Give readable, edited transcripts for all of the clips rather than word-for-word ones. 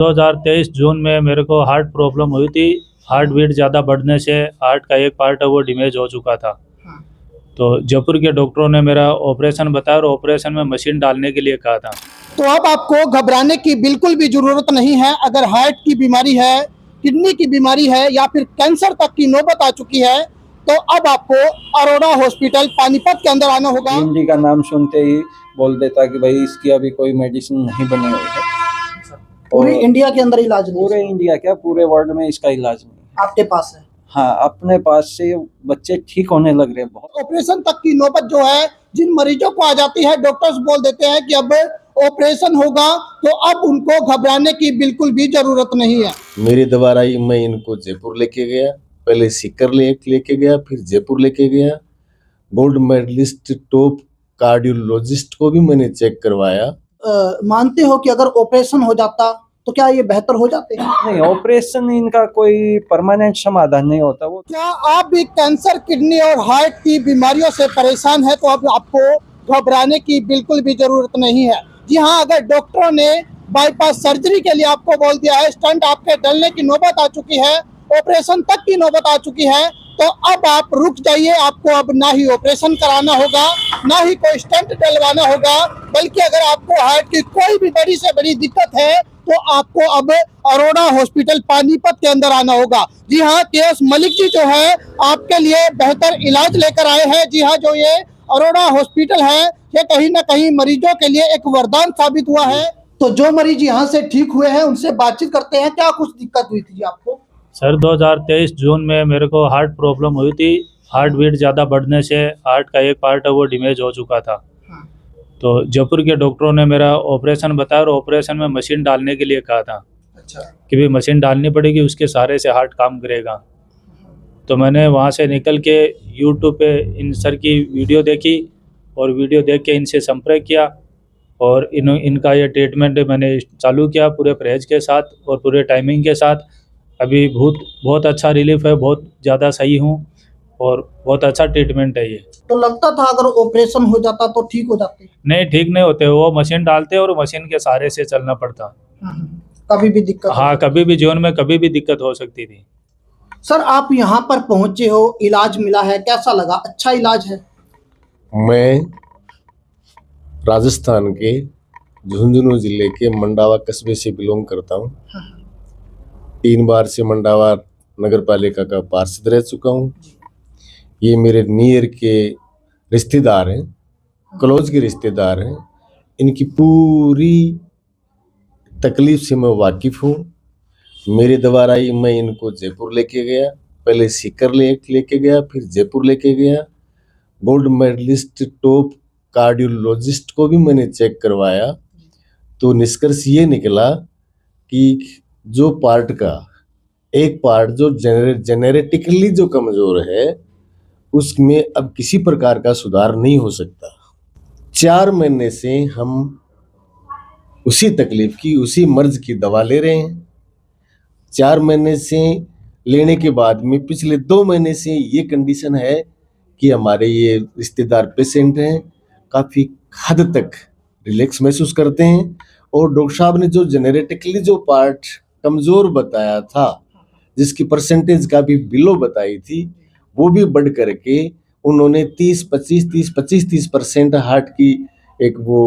2023 जून में मेरे को हार्ट प्रॉब्लम हुई थी। हार्ट बीट ज़्यादा बढ़ने से हार्ट का एक पार्ट है वो डैमेज हो चुका था। हाँ। तो जयपुर के डॉक्टरों ने मेरा ऑपरेशन बताया और ऑपरेशन में मशीन डालने के लिए कहा था। तो अब आपको घबराने की बिल्कुल भी जरूरत नहीं है। अगर हार्ट की बीमारी है, किडनी की बीमारी है या फिर कैंसर तक की नौबत आ चुकी है तो अब आपको अरोड़ा हॉस्पिटल पानीपत के अंदर आना होगा। इंडी का नाम सुनते ही बोल देता कि भाई इसकी अभी कोई मेडिसिन नहीं बनी हुई है। पूरे इंडिया के अंदर इलाज नहीं पूरे इंडिया क्या पूरे वर्ल्ड में इसका इलाज नहीं है। आपके पास है? हाँ, अपने पास से बच्चे ठीक होने लग रहे हैं बहुत। ऑपरेशन तक की नौबत जो है जिन मरीजों को आ जाती है, डॉक्टर्स बोल देते हैं कि अब ऑपरेशन होगा, तो अब उनको घबराने की बिल्कुल भी जरूरत नहीं है। मेरी दोबारा ही मैं इनको जयपुर लेके गया, पहले सीकर लेके गया, फिर जयपुर लेके गया। गोल्ड मेडलिस्ट टॉप कार्डियोलॉजिस्ट को भी मैंने चेक करवाया। मानते हो कि अगर ऑपरेशन हो जाता तो क्या ये बेहतर हो जाते हैं? नहीं, ऑपरेशन इनका कोई परमानेंट समाधान नहीं होता। वो क्या आप भी कैंसर, किडनी और हार्ट की बीमारियों से परेशान है तो अब आपको घबराने की बिल्कुल भी जरूरत नहीं है। जी हाँ, अगर डॉक्टरों ने बाईपास सर्जरी के लिए आपको बोल दिया है, स्टंट आपके डलने की नौबत आ चुकी है, ऑपरेशन तक की नौबत आ चुकी है, तो अब आप रुक जाइए। आपको अब ना ही ऑपरेशन कराना होगा, ना ही कोई स्टंट डलवाना होगा, बल्कि अगर आपको हार्ट की कोई भी बड़ी से बड़ी दिक्कत है तो आपको अब अरोड़ा हॉस्पिटल पानीपत के अंदर आना होगा। जी हाँ, के.एस. मलिक जी जो है आपके लिए बेहतर इलाज लेकर आए हैं। जी हाँ, जो ये अरोड़ा हॉस्पिटल है ये कहीं ना कहीं मरीजों के लिए एक वरदान साबित हुआ है। तो जो मरीज यहाँ से ठीक हुए हैं उनसे बातचीत करते हैं। क्या कुछ दिक्कत हुई थी जी आपको? सर 2023 जून में मेरे को हार्ट प्रॉब्लम हुई थी। हार्ट बीट ज़्यादा बढ़ने से हार्ट का एक पार्ट है वो डैमेज हो चुका था। हाँ। तो जयपुर के डॉक्टरों ने मेरा ऑपरेशन बताया और ऑपरेशन में मशीन डालने के लिए कहा था अच्छा। कि भाई मशीन डालनी पड़ेगी, उसके सहारे से हार्ट काम करेगा। तो मैंने वहाँ से निकल के यूट्यूब पे इन सर की वीडियो देखी और वीडियो देख के इनसे संपर्क किया और इनका ये ट्रीटमेंट मैंने चालू किया पूरे परहेज के साथ और पूरे टाइमिंग के साथ। अभी बहुत अच्छा रिलीफ है, बहुत ज़्यादा सही हूँ और बहुत अच्छा ट्रीटमेंट है ये। तो लगता था अगर ऑपरेशन हो जाता तो ठीक हो जाते? नहीं, ठीक नहीं होते, वो मशीन डालते और मशीन के सहारे से चलना पड़ता। कभी भी दिक्कत? हाँ, कभी भी जीवन में कभी भी दिक्कत हो सकती थी। सर, आप यहाँ पर पहुंचे हो, इलाज मिला है, कैसा लगा? अच्छा इलाज है? मैं राजस्थान के झुंझुनू जिले के मंडावा कस्बे से बिलोंग करता हूँ। 3 बार से मंडावा नगर पालिका का पार्षद रह चुका हूँ। ये मेरे नियर के रिश्तेदार हैं, क्लोज के रिश्तेदार हैं। इनकी पूरी तकलीफ से मैं वाकिफ हूँ। मेरे द्वारा ही मैं इनको जयपुर लेके गया, पहले सीकर लेके गया, फिर जयपुर लेके गया। गोल्ड मेडलिस्ट टॉप कार्डियोलॉजिस्ट को भी मैंने चेक करवाया। तो निष्कर्ष ये निकला कि जो पार्ट का एक पार्ट जो जेनेटिकली जो कमजोर है उसमें अब किसी प्रकार का सुधार नहीं हो सकता। 4 महीने से हम उसी तकलीफ की, उसी मर्ज की दवा ले रहे हैं। 4 महीने से लेने के बाद में पिछले 2 महीने से ये कंडीशन है कि हमारे ये रिश्तेदार पेशेंट हैं, काफ़ी हद तक रिलैक्स महसूस करते हैं। और डॉक्टर साहब ने जो जेनेटिकली जो पार्ट कमज़ोर बताया था, जिसकी परसेंटेज का भी बिलो बताई थी, वो भी बढ़ करके उन्होंने 30-25% हार्ट की एक वो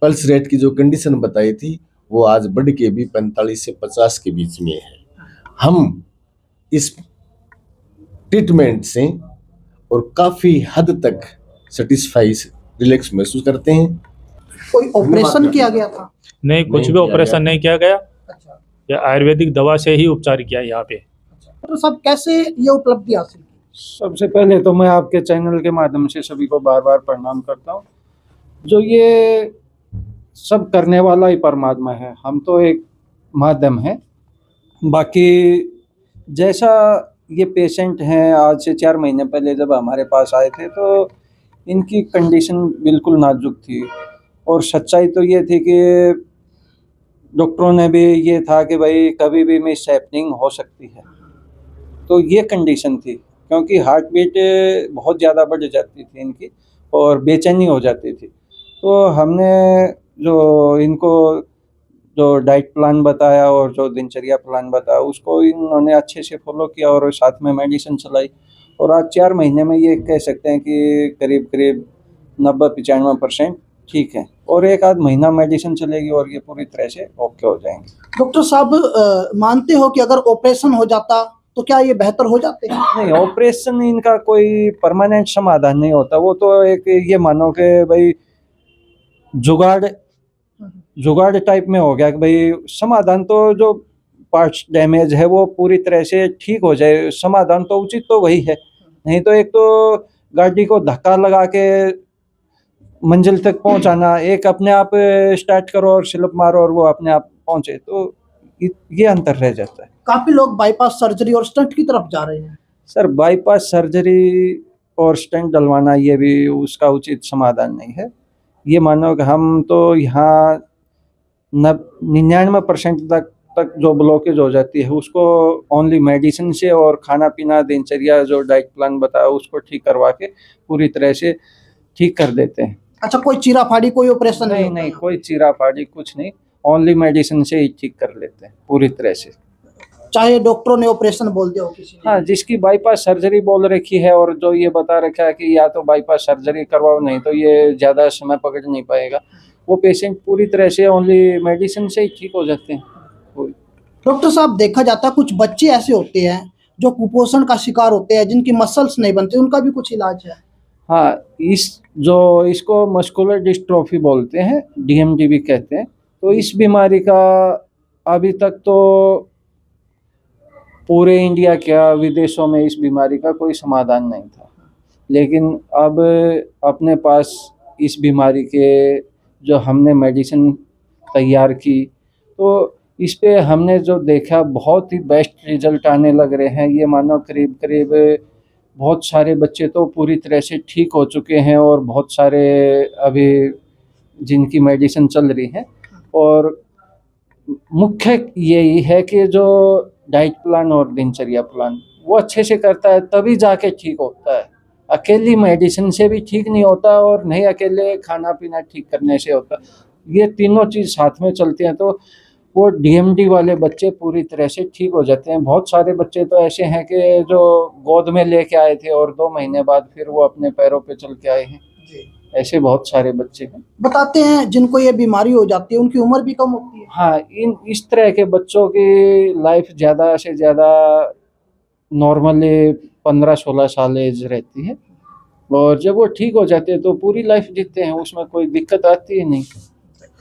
पल्स रेट की जो कंडीशन बताई थी, वो आज बढ़ के भी 45 से 50 के बीच में है। हम इस ट्रीटमेंट से और काफ़ी हद तक सेटिस्फाई, रिलैक्स महसूस करते हैं। कोई ऑपरेशन किया गया था? नहीं, कुछ भी ऑपरेशन नहीं किया गया। अच्छा। या आयुर्वेदिक दवा से ही उपचार किया यहाँ पे। तो सब कैसे ये उपलब्धि हासिल की? सबसे पहले तो मैं आपके चैनल के माध्यम से सभी को बार बार प्रणाम करता हूँ। जो ये सब करने वाला ही परमात्मा है, हम तो एक माध्यम है। बाकी जैसा ये पेशेंट हैं, आज से 4 महीने पहले जब हमारे पास आए थे तो इनकी कंडीशन बिल्कुल नाजुक थी और सच्चाई तो ये थी कि डॉक्टरों ने भी ये था कि भाई कभी भी मिस हैपनिंग हो सकती है। तो ये कंडीशन थी, क्योंकि हार्ट बीट बहुत ज़्यादा बढ़ जाती थी इनकी और बेचैनी हो जाती थी। तो हमने जो इनको जो डाइट प्लान बताया और जो दिनचर्या प्लान बताया उसको इन्होंने अच्छे से फॉलो किया और साथ में मेडिसिन चलाई, और आज 4 महीने में ये कह सकते हैं कि करीब करीब 90-95% ठीक है, और एक आध महीना मेडिसिन चलेगी और ये पूरी तरह से ओके हो जाएंगे। डॉक्टर साहब, मानते हो कि अगर ऑपरेशन हो जाता तो क्या ये बेहतर हो जाते हैं? नहीं, ऑपरेशन इनका कोई परमानेंट समाधान नहीं होता, वो तो एक ये मानो कि भाई जुगाड़ टाइप में हो गया कि भाई समाधान तो जो पार्ट्स डैमेज है वो पूरी तरह से ठीक हो जाए, समाधान तो उचित तो वही है। नहीं तो एक तो गाड़ी को धक्का लगा के मंजिल तक पहुंचाना, एक अपने आप स्टार्ट करो और स्लिप मारो और वो अपने आप पहुंचे, तो ये अंतर रह जाता है। काफी लोग बाईपास सर्जरी और स्टंट की तरफ जा रहे हैं। सर, बाईपास सर्जरी और स्टेंट डलवाना ये भी उसका उचित समाधान नहीं है। ये मानो कि हम तो यहाँ 99% तक जो ब्लॉकेज हो जाती है उसको ओनली मेडिसिन से और खाना पीना दिनचर्या जो डाइट प्लान बताया उसको ठीक करवा के पूरी तरह से ठीक कर देते हैं। अच्छा, कोई चीरा फाड़ी, कोई ऑपरेशन नहीं होता नहीं, है? कोई चीरा फाड़ी कुछ नहीं, ओनली मेडिसिन से ही ठीक कर लेते हैं पूरी तरह से। चाहे डॉक्टरों ने ऑपरेशन बोल दिया हो किसी ने। हाँ, जिसकी बाईपास सर्जरी बोल रखी है और जो ये बता रखा है कि या तो बाईपास सर्जरी करवाओ नहीं तो ये ज़्यादा समय पकड़ नहीं पाएगा, वो पेशेंट पूरी तरह से ओनली मेडिसिन से ही ठीक हो जाते हैं। डॉक्टर साहब, देखा जाता है कुछ बच्चे ऐसे होते हैं जो कुपोषण का शिकार होते हैं, जिनकी मसल्स नहीं बनते, उनका भी कुछ इलाज है? हाँ, इसको मस्कुलर डिस्ट्रोफी बोलते हैं, DMD भी कहते हैं। तो इस बीमारी का अभी तक तो पूरे इंडिया क्या विदेशों में इस बीमारी का कोई समाधान नहीं था, लेकिन अब अपने पास इस बीमारी के जो हमने मेडिसिन तैयार की तो इस पे हमने जो देखा बहुत ही बेस्ट रिजल्ट आने लग रहे हैं। ये मानो करीब करीब बहुत सारे बच्चे तो पूरी तरह से ठीक हो चुके हैं और बहुत सारे अभी जिनकी मेडिसिन चल रही है। और मुख्य यही है कि जो डाइट प्लान और दिनचर्या प्लान वो अच्छे से करता है तभी जाके ठीक होता है। अकेली मेडिसिन से भी ठीक नहीं होता और नहीं अकेले खाना पीना ठीक करने से होता। ये तीनों चीज़ साथ में चलती हैं तो वो DMD वाले बच्चे पूरी तरह से ठीक हो जाते हैं। बहुत सारे बच्चे तो ऐसे हैं कि जो गोद में लेके आए थे और 2 महीने बाद फिर वो अपने पैरों पे चल के आए हैं। ऐसे बहुत सारे बच्चे हैं। बताते हैं जिनको ये बीमारी हो जाती है उनकी उम्र भी कम होती है। हाँ, इस तरह के बच्चों की लाइफ ज़्यादा से ज़्यादा नॉर्मली 15-16 साल एज रहती है और जब वो ठीक हो जाते हैं तो पूरी लाइफ जीते हैं, उसमें कोई दिक्कत आती है नहीं।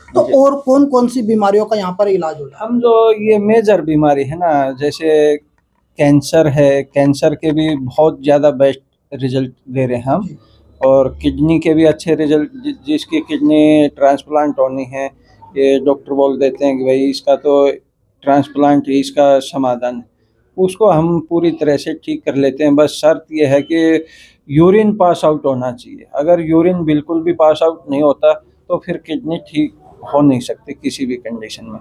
तो और कौन कौन सी बीमारियों का यहाँ पर इलाज होता है? हम जो ये मेजर बीमारी है ना, जैसे कैंसर है, कैंसर के भी बहुत ज़्यादा बेस्ट रिजल्ट दे रहे हैं हम, और किडनी के भी अच्छे रिजल्ट। जिसकी किडनी ट्रांसप्लांट होनी है ये डॉक्टर बोल देते हैं कि भाई इसका तो ट्रांसप्लांट ही इसका समाधान है, उसको हम पूरी तरह से ठीक कर लेते हैं। बस शर्त ये है कि यूरिन पास आउट होना चाहिए। अगर यूरिन बिल्कुल भी पास आउट नहीं होता तो फिर किडनी ठीक हो नहीं सकती किसी भी कंडीशन में।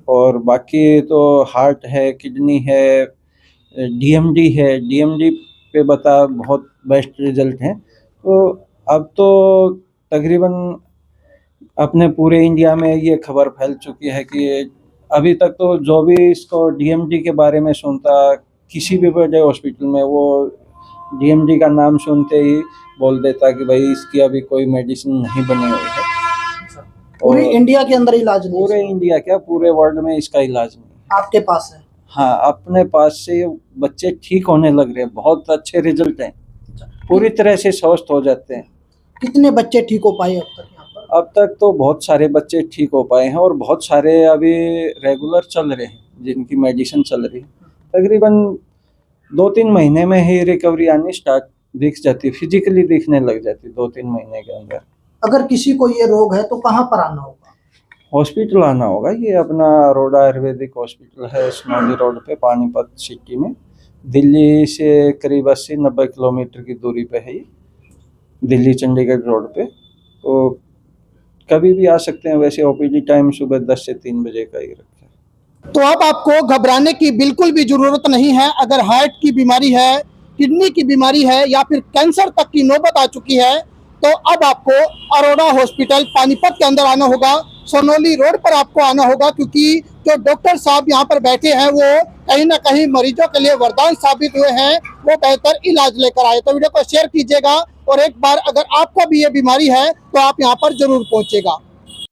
और बाकी तो हार्ट है, किडनी है, DMD है, DMD पे बता बहुत बेस्ट रिजल्ट हैं। तो अब तो तकरीबन अपने पूरे इंडिया में ये खबर फैल चुकी है कि अभी तक तो जो भी इसको DMD के बारे में सुनता किसी भी बड़े हॉस्पिटल में वो DMD का नाम सुनते ही बोल देता कि भाई इसकी अभी कोई मेडिसिन नहीं बनी हुई है। पूरे इंडिया के अंदर इलाज नहीं? पूरे इंडिया क्या, पूरे वर्ल्ड में इसका इलाज नहीं। आपके पास है? हाँ, अपने पास से बच्चे ठीक होने लग रहे हैं, बहुत अच्छे रिजल्ट हैं, पूरी तरह से स्वस्थ हो जाते हैं। कितने बच्चे ठीक हो पाए अब तक यहाँ पर? अब तक तो बहुत सारे बच्चे ठीक हो पाए हैं और बहुत सारे अभी रेगुलर चल रहे हैं जिनकी मेडिसिन चल रही है। तकरीबन 2-3 महीने में ही रिकवरी आनी स्टार्ट दिख जाती, फिजिकली दिखने लग जाती 2-3 महीने के अंदर। अगर किसी को ये रोग है तो कहाँ पर आना होगा? हॉस्पिटल आना होगा। ये अपना रोडा आयुर्वेदिक हॉस्पिटल है स्मौली रोड पे, पानीपत सिटी में। दिल्ली से करीब 80-90 किलोमीटर की दूरी पे है ये, दिल्ली चंडीगढ़ रोड पे। तो कभी भी आ सकते हैं। वैसे OPD टाइम सुबह 10 से 3 बजे का ही रखा है। तो अब आपको घबराने की बिल्कुल भी जरूरत नहीं है। अगर हार्ट की बीमारी है, किडनी की बीमारी है या फिर कैंसर तक की नौबत आ चुकी है तो अब आपको अरोड़ा हॉस्पिटल पानीपत के अंदर आना होगा। सोनोली रोड पर आपको आना होगा, क्योंकि जो डॉक्टर साहब यहाँ पर बैठे हैं वो कहीं ना कहीं मरीजों के लिए वरदान साबित हुए हैं, वो बेहतर इलाज लेकर आए। तो वीडियो को शेयर कीजिएगा और एक बार अगर आपको भी ये बीमारी है तो आप यहाँ पर जरूर पहुंचेगा।